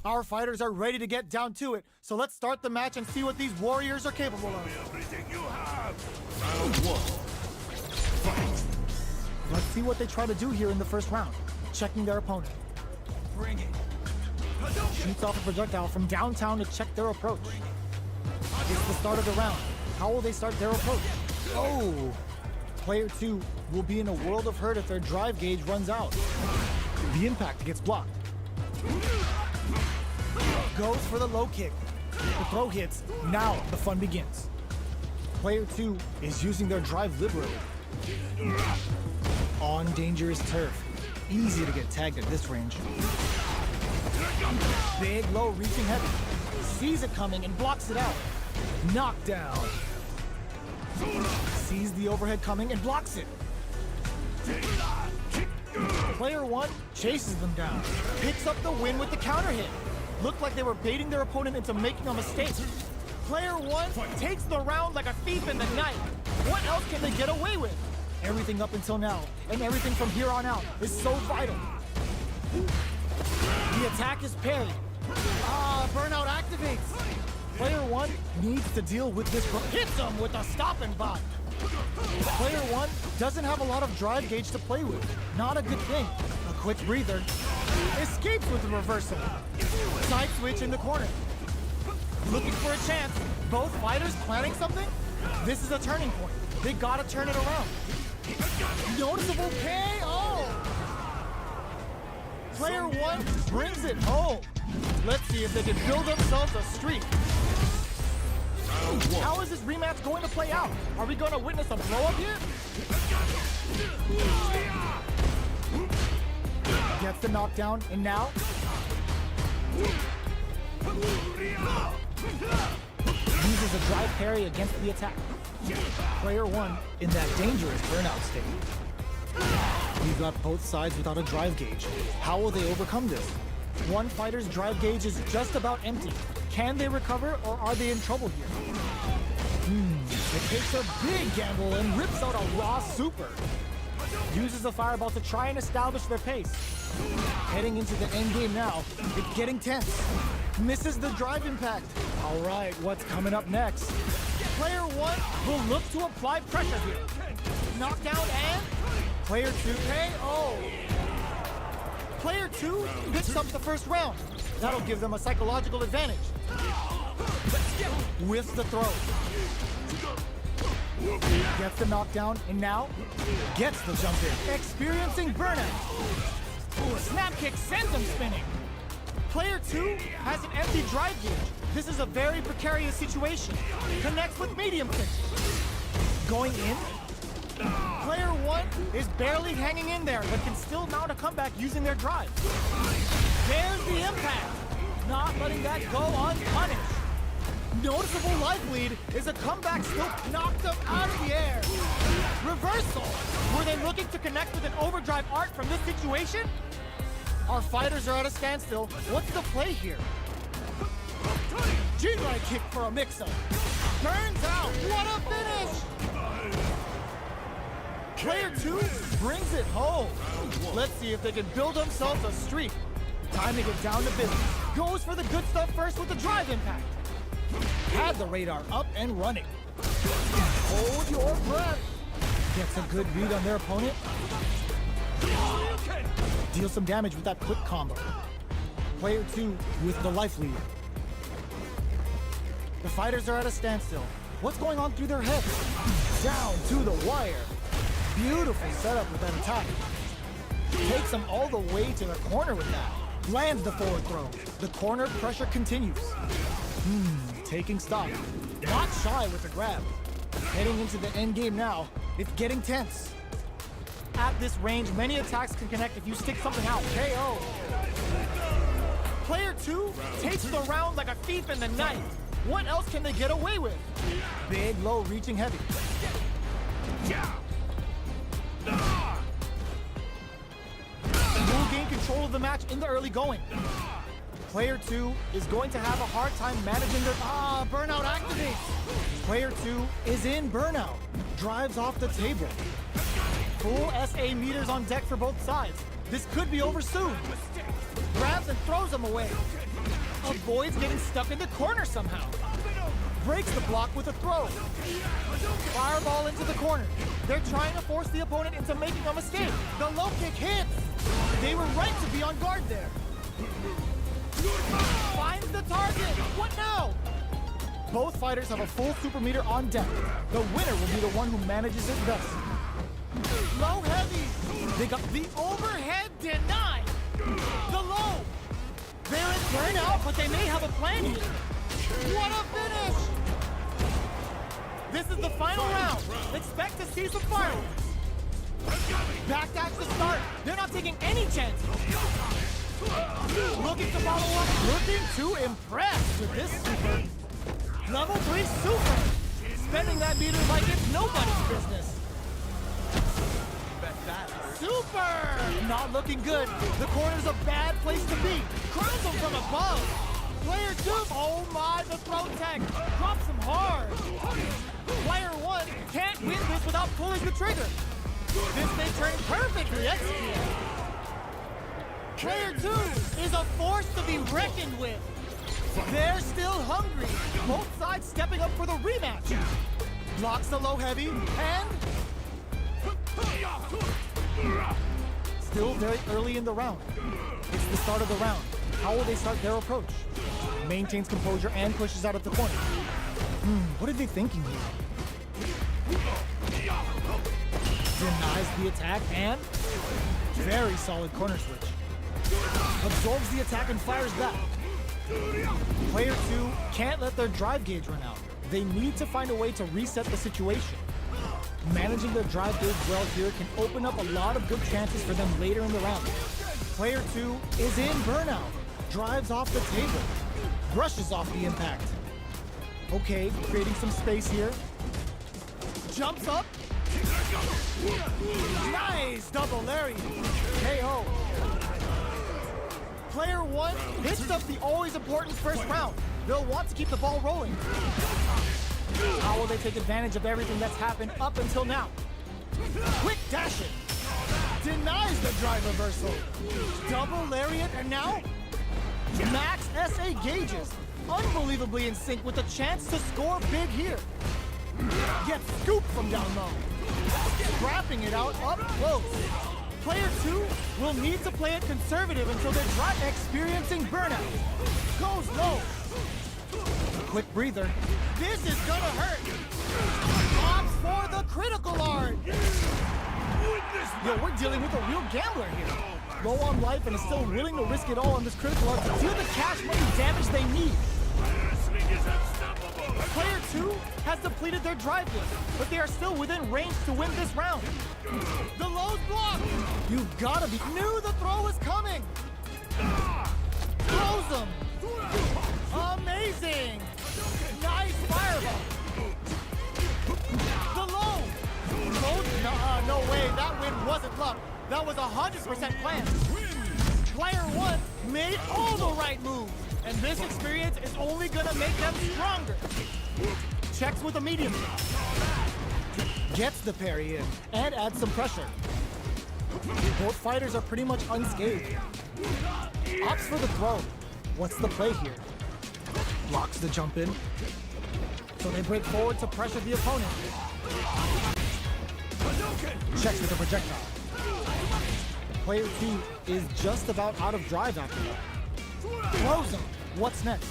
Our fighters are ready to get down to it, so let's start the match and see what these warriors are capable of. Everything you have. Round 1. Fight. Let's see what they try to do here in the first round. Checking their opponent. Bring it. shoots off a projectile from downtown to check their approach. It's the start of the round. How will they start their approach? Oh! Player 2 will be in a world of hurt if their drive gauge runs out. The impact gets blocked. Goes for the low kick. The throw hits. Now the fun begins. Player 2 is using their drive liberally. On dangerous turf. Easy to get tagged at this range. Big, low, reaching heavy. Sees it coming and blocks it out. Knockdown. Sees the overhead coming and blocks it. Player 1 chases them down. Picks up the win with the counter hit. Looked like they were baiting their opponent into making a mistake. Player 1 takes the round like a thief in the night. What else can they get away with? Everything up until now, and everything from here on out, is so vital. The attack is parried. Burnout activates. Player 1 needs to deal with this. Hits him with a stop and bot. Player 1 doesn't have a lot of drive gauge to play with. Not a good thing. A quick breather. Escapes with the reversal. Side switch in the corner. Looking for a chance. Both fighters planning something? This is a turning point. They gotta turn it around. Noticeable KO! Player 1 brings it home. Let's see if they can build themselves a streak. How is this rematch going to play out? Are we going to witness a blow-up here? Gets the knockdown, and now? Uses a drive parry against the attack. Player 1 in that dangerous burnout state. We've got both sides without a drive gauge. How will they overcome this? One fighter's drive gauge is just about empty. Can they recover, or are they in trouble here? It takes a big gamble and rips out a raw super. Uses a fireball to try and establish their pace. Heading into the end game now. It's getting tense. Misses the drive impact. All right, what's coming up next? Player 1 will look to apply pressure here. Knockdown and player 2 KO. Player 2 picks up the first round. That'll give them a psychological advantage. Whiffs the throw. Gets the knockdown, and now gets the jump in. Experiencing burnout. Snap kick sends him spinning. Player 2 has an empty drive gauge. This is a very precarious situation. Connects with medium kicks. Going in. Player 1 is barely hanging in there, but can still mount a comeback using their drive. There's the impact. Not letting that go unpunished. Noticeable life lead is a comeback still knocked them out of the air. Reversal. Were they looking to connect with an overdrive art from this situation? Our fighters are at a standstill. What's the play here? G-right kick for a mix-up. Burns out. What a finish! Player 2 brings it home. Let's see if they can build themselves a streak. Time to get down to business. Goes for the good stuff first with the drive impact. Had the radar up and running. Hold your breath. Gets a good read on their opponent. Deals some damage with that quick combo. Player 2 with the life lead. The fighters are at a standstill. What's going on through their heads? Down to the wire. Beautiful setup with that attack. Takes them all the way to the corner with that. Lands the forward throw. The corner pressure continues. Taking stock. Not shy with the grab. Heading into the end game now. It's getting tense. At this range, many attacks can connect if you stick something out. KO. Player 2 takes the round like a thief in the night. What else can they get away with? Big, low, reaching heavy. Will gain control of the match in the early going. Player 2 is going to have a hard time managing their... burnout activates. Player 2 is in burnout. Drives off the table. Full SA meters on deck for both sides. This could be over soon. Grabs and throws him away. Avoids getting stuck in the corner somehow. Breaks the block with a throw. Fireball into the corner. They're trying to force the opponent into making a mistake. The low kick hits. They were right to be on guard there. Both fighters have a full super meter on deck. The winner will be the one who manages it best. Low heavy. They got the overhead denied. The low. They're in burnout, but they may have a plan here. What a finish! This is the final round. Expect to see some fireworks. Backdash to start. They're not taking any chances. Looking to follow up. Looking to impress with this super. Level 3 super. Spending that meter like it's nobody's business. Super! Not looking good. The corner's a bad place to be. Crowns him from above. Player 2, oh my, the throw tag. Drops him hard. Player 1 can't win this without pulling the trigger. This may turn perfectly executed. Player 2 is a force to be reckoned with. They're still hungry. Both sides stepping up for the rematch. Blocks the low heavy and... Still very early in the round. It's the start of the round. How will they start their approach? Maintains composure and pushes out of the corner. What are they thinking here? Denies the attack and very solid corner switch. Absorbs the attack and fires back. Player 2 can't let their drive gauge run out. They need to find a way to reset the situation. Managing their drive gauge well here can open up a lot of good chances for them later in the round. Player 2 is in burnout. Drives off the table. Brushes off the impact. Okay, creating some space here. Jumps up. Nice double lariat. KO. Player 1 hits up the always important first round. They'll want to keep the ball rolling. How will they take advantage of everything that's happened up until now? Quick dashing. Denies the drive reversal. Double lariat and now max SA gauges. Unbelievably in sync with a chance to score big here. Gets scooped from down low. Scrapping it out up close. Player 2 will need to play it conservative until they're not experiencing burnout. Goes low. Quick breather. This is gonna hurt. Opts for the critical art. Yo, we're dealing with a real gambler here. Low on life and is still willing to risk it all on this critical art to deal the cash money damage they need. Player 2 has depleted their drive gauge, but they are still within range to win this round. The low's blocked. You've gotta be. Knew the throw was coming. Throws them. Amazing. Nice fireball. The low. No way. That win wasn't luck. That was 100% planned. Player 1 made all the right moves, and this experience is only gonna make them stronger. Checks with a medium. Gets the parry in and adds some pressure. Both fighters are pretty much unscathed. Opts for the throw. What's the play here? Blocks the jump in. So they break forward to pressure the opponent. Checks with a projectile. Player 2 is just about out of drive after that. Throws him. What's next?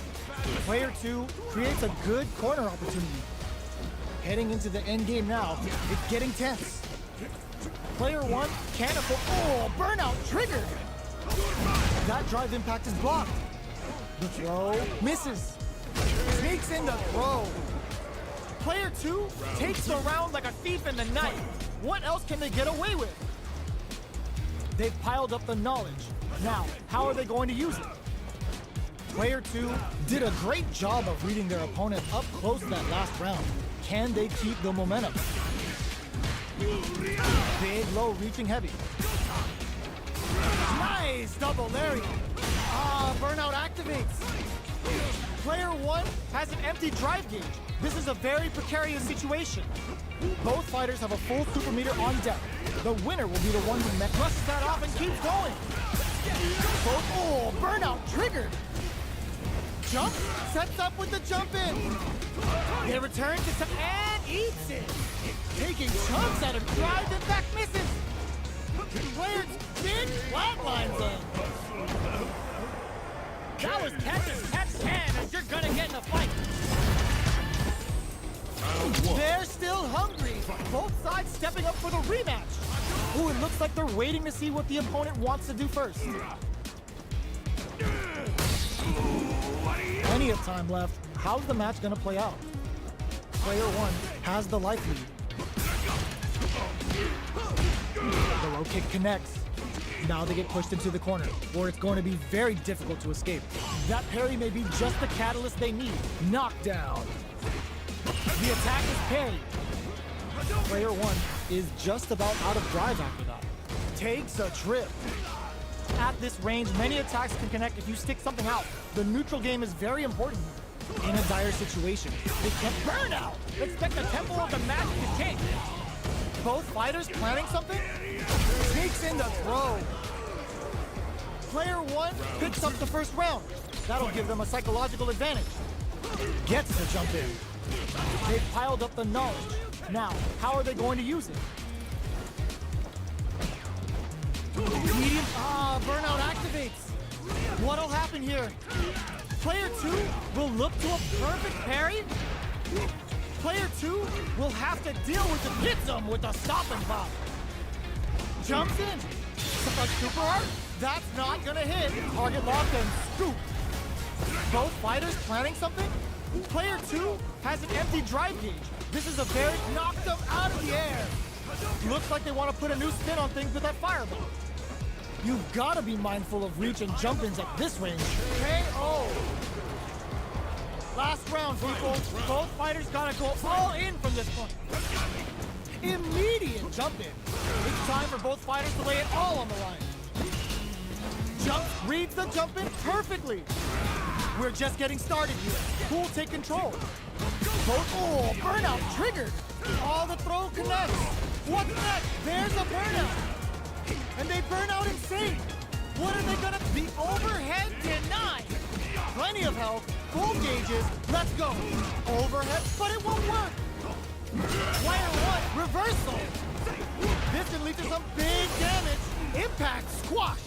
Player 2 creates a good corner opportunity. Heading into the end game now, it's getting tense. Player 1 can't afford. Oh, burnout triggered! That drive impact is blocked. The throw misses. Sneaks in the throw. Player 2 takes the round like a thief in the night. What else can they get away with? They've piled up the knowledge. Now, how are they going to use it? Player 2 did a great job of reading their opponent up close that last round. Can they keep the momentum? Big low reaching heavy. Nice double lariat. Burnout activates. Player 1 has an empty drive gauge. This is a very precarious situation. Both fighters have a full super meter on deck. The winner will be the one who brushes that off and keeps going. Burnout triggered. Jump, sets up with the jump in. They return to some and eats it. Taking chunks out of drive and back misses. Players big flatlines them. That was catch as catch can as you're gonna get in a fight. They're still hungry. Both sides stepping up for the rematch. Ooh, it looks like they're waiting to see what the opponent wants to do first. Plenty of time left. How's the match gonna play out? Player one has the life lead. The low kick connects. Now they get pushed into the corner, where it's going to be very difficult to escape. That parry may be just the catalyst they need. Knockdown. The attack is parried. Player one is just about out of drive after that. Takes a trip. At this range, many attacks can connect if you stick something out. The neutral game is very important in a dire situation. They can't burn out. Expect the tempo of the match to change. Both fighters planning something? Sneaks in the throw. Player one picks up the first round. That'll give them a psychological advantage. Gets the jump in. They've piled up the knowledge. Now, how are they going to use it? Medium, burnout activates. What'll happen here? Player two will look to a perfect parry. Player two will have to deal with the hits him with a stop and pop. Jumps in. A super art? That's not gonna hit. Target locked and scoop. Both fighters planning something? Player two has an empty drive gauge. This is a very knocked them out of the air. Looks like they want to put a new spin on things with that fireball. You've got to be mindful of reach and jump-ins at this range. KO! Last round, people. Both fighters gotta go all in from this point. Immediate jump-in. It's time for both fighters to lay it all on the line. Jump reads the jump-in perfectly. We're just getting started here. Who will take control? Both, burnout triggered. All the throw connects. What's next? There's a burnout. And they burn out insane. What are they gonna be? Overhead denied. Plenty of health, full gauges. Let's go. Overhead, but it won't work. Player one, reversal. This can lead to some big damage. Impact squashed.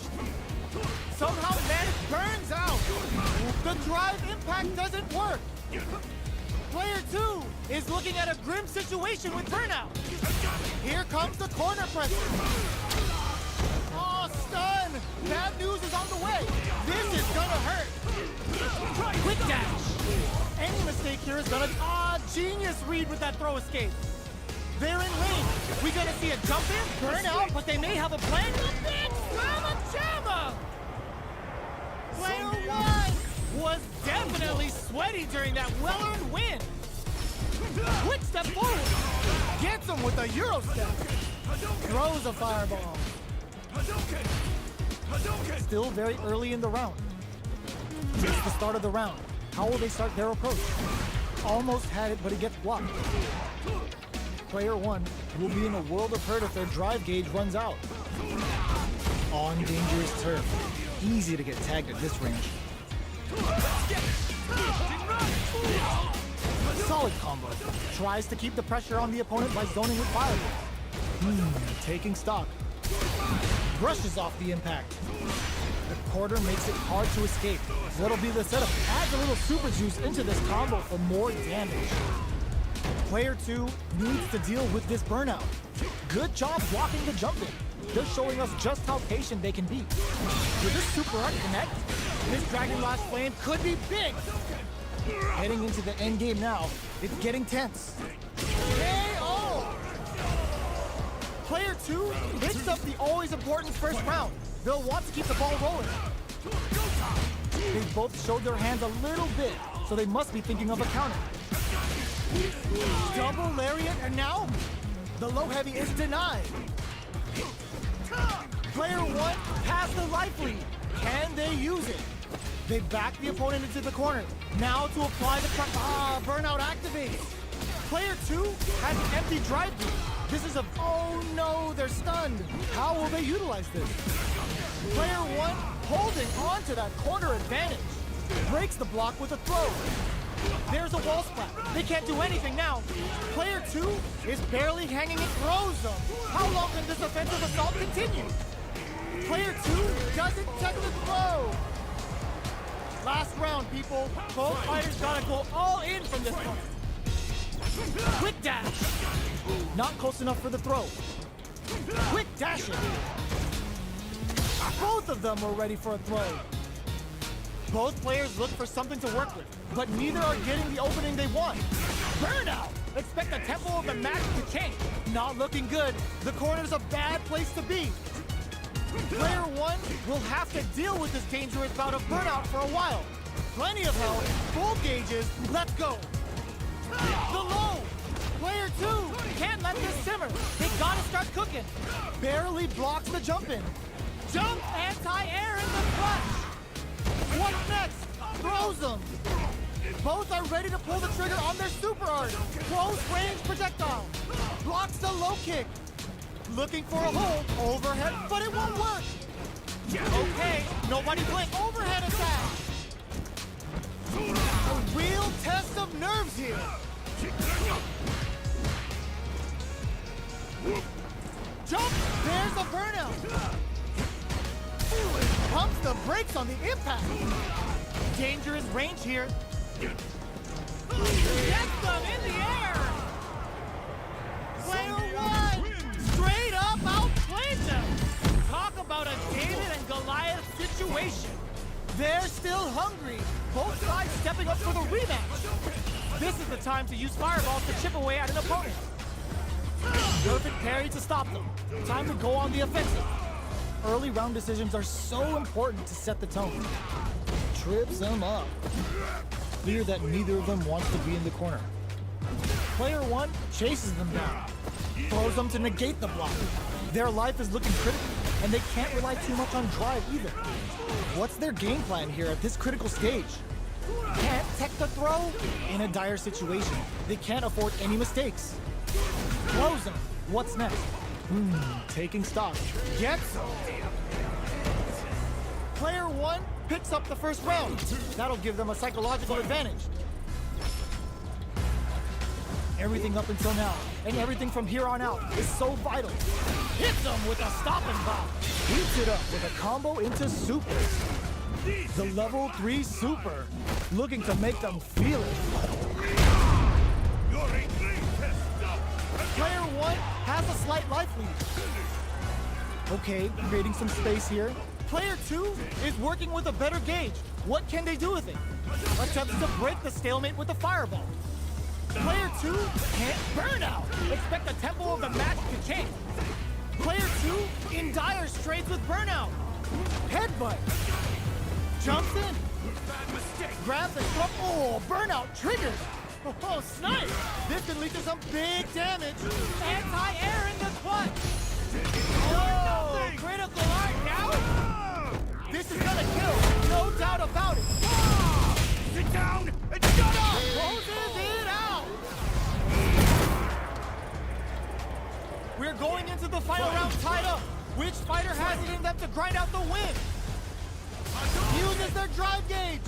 Somehow Manic burns out. The drive impact doesn't work. Player two is looking at a grim situation with burnout. Here comes the corner pressure. Oh, stun! Bad news is on the way. This is gonna hurt. Quick dash. Any mistake here is gonna... genius read with that throw escape. They're in lane. We gonna see a jump in, burn out, but they may have a plan. Big Jamma! Player one was definitely sweaty during that well-earned win. Quick step forward. Gets him with a Euro step. Throws a fireball. Still very early in the round. It's the start of the round. How will they start their approach? Almost had it, but it gets blocked. Player one will be in a world of hurt if their drive gauge runs out. On dangerous turf. Easy to get tagged at this range. Solid combo. Tries to keep the pressure on the opponent by zoning with fireball. Taking stock. Brushes off the impact. The quarter makes it hard to escape. What'll be the setup? Adds a little super juice into this combo for more damage. Player two needs to deal with this burnout. Good job blocking the jump in. They're showing us just how patient they can be. Will this super art connect? This Dragon Lash Flame could be big. Heading into the end game now. It's getting tense. KO! Player two picks up the always important first round. They'll want to keep the ball rolling. They both showed their hands a little bit, so they must be thinking of a counter. Double lariat, and now the low heavy is denied. Player one has the life lead. Can they use it? They back the opponent into the corner. Now to apply the burnout activates. Player two has an empty drive gauge. This is a... Oh no, they're stunned. How will they utilize this? Player one holding on to that corner advantage. Breaks the block with a throw. There's a wall splat. They can't do anything now. Player two is barely hanging and throws them. How long can this offensive assault continue? Player two doesn't take the throw. Last round, people. Both fighters gotta go all in from this point. Quick dash. Not close enough for the throw. Quick dashing. Both of them were ready for a throw. Both players look for something to work with, but neither are getting the opening they want. Burnout! Expect the tempo of the match to change. Not looking good. The corner's a bad place to be. Player one will have to deal with this dangerous bout of burnout for a while. Plenty of health, full gauges, let's go. The low! Player two can't let this simmer. They gotta start cooking. Barely blocks the jump in. Jump anti-air in the clutch. What's next? Throws them. Both are ready to pull the trigger on their super art. Close range projectile. Blocks the low kick. Looking for a hold. Overhead, but it won't work. Okay, nobody blink. Overhead attack. A real test of nerves here. Jump! There's a burnout. Pumps the brakes on the impact. Dangerous range here. Gets them in the air. Player one straight up outplayed them. Talk about a David and Goliath situation. They're still hungry. Both sides stepping up for the rematch. This is the time to use fireballs to chip away at an opponent. Perfect parry to stop them. Time to go on the offensive. Early round decisions are so important to set the tone. Trips them up. Clear that neither of them wants to be in the corner. Player one chases them down. Throws them to negate the block. Their life is looking critical, and they can't rely too much on drive either. What's their game plan here at this critical stage? Can't tech the throw? In a dire situation, they can't afford any mistakes. Close them. What's next? Taking stock. Gets them. Player one picks up the first round. That'll give them a psychological advantage. Everything up until now, and everything from here on out, is so vital. Hits them with a stop and pop. Heats it up with a combo into supers. The level 3 super, looking to make them feel it. Player one has a slight life lead. Okay, creating some space here. Player two is working with a better gauge. What can they do with it? Attempts to break the stalemate with a fireball. Player two can't burn out. Expect the tempo of the match to change. Player two in dire straits with burnout. Headbutt. Jumps in. Grabs the throat. Oh, burnout triggered. Oh, snipe! This can lead to some big damage. Anti-air in the clutch. Oh, critical art now. This is gonna kill, no doubt about it. Sit down and shut up! Closes it out. We're going into the final round tied up. Which fighter has it in them to grind out the win? Uses their drive gauge.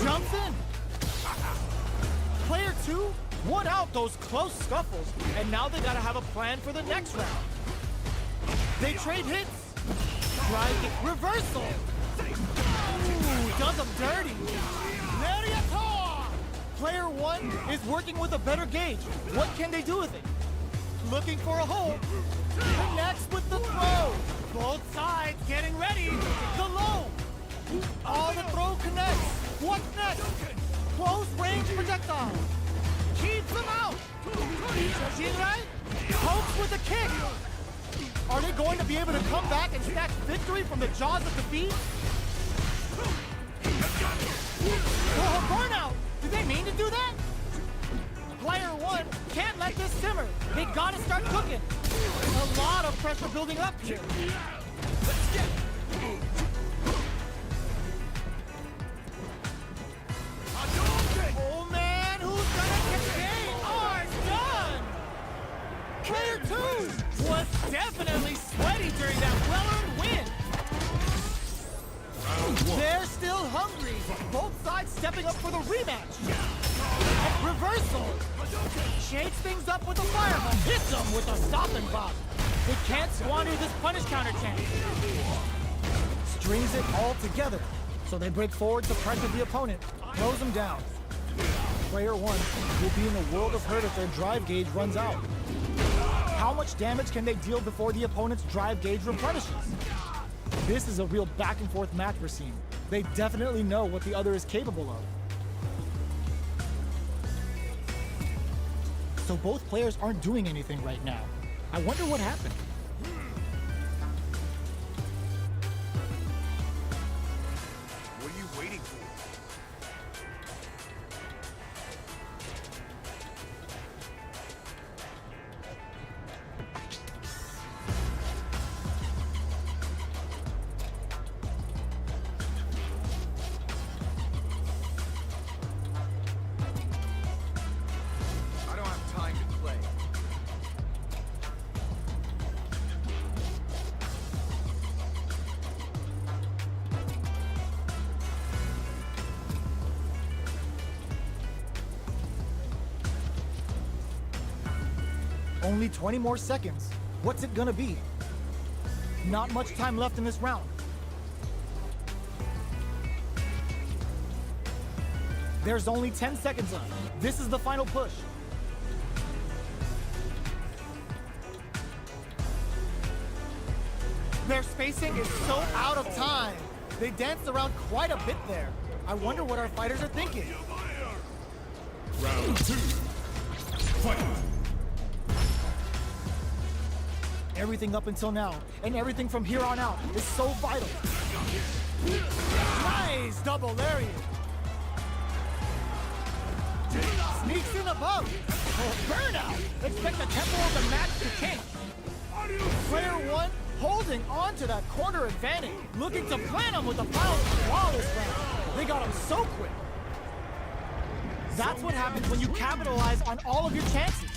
Jumps in. Player two won out those close scuffles, and now they gotta have a plan for the next round. They trade hits. Drive kick reversal. Ooh, does them dirty. Lariator! Player one is working with a better gauge. What can they do with it? Looking for a hold. Connects with the throw. Both sides getting ready. The low. All the throw connects. What's next? Close range projectile. Keeps them out. Shinrai pokes with a kick. Are they going to be able to come back and snatch victory from the jaws of defeat? Oh, burnout! Did they mean to do that? Player one can't let this simmer. They gotta start cooking. A lot of pressure building up here. Let's get. Oh man, who's gonna get game? Done! Player two was definitely sweaty during that well-earned win. They're still hungry. Both sides stepping up for the rematch. Reversal. Shakes things up with a fireball. Hits them with a stop and pop. They can't squander this punish counter chance. Strings it all together. So they break forward to pressure the opponent, throws him down. Player 1 will be in a world of hurt if their drive gauge runs out. How much damage can they deal before the opponent's drive gauge replenishes? This is a real back and forth match we're seeing. They definitely know what the other is capable of. So both players aren't doing anything right now. I wonder what happened. What are you waiting for? I don't have time to play. Only 20 more seconds. What's it gonna be? Not much time left in this round. There's only 10 seconds left. This is the final push. Their spacing is so out of time. They danced around quite a bit there. I wonder what our fighters are thinking. Round 2. Fight! Everything up until now, and everything from here on out, is so vital. Nice double lariat. Sneaks in above. Oh, burnout. Expect the tempo of the match to change. Player 1 holding on to that corner advantage, looking to plant him with a flawless round. They got him so quick. That's what happens when you capitalize on all of your chances.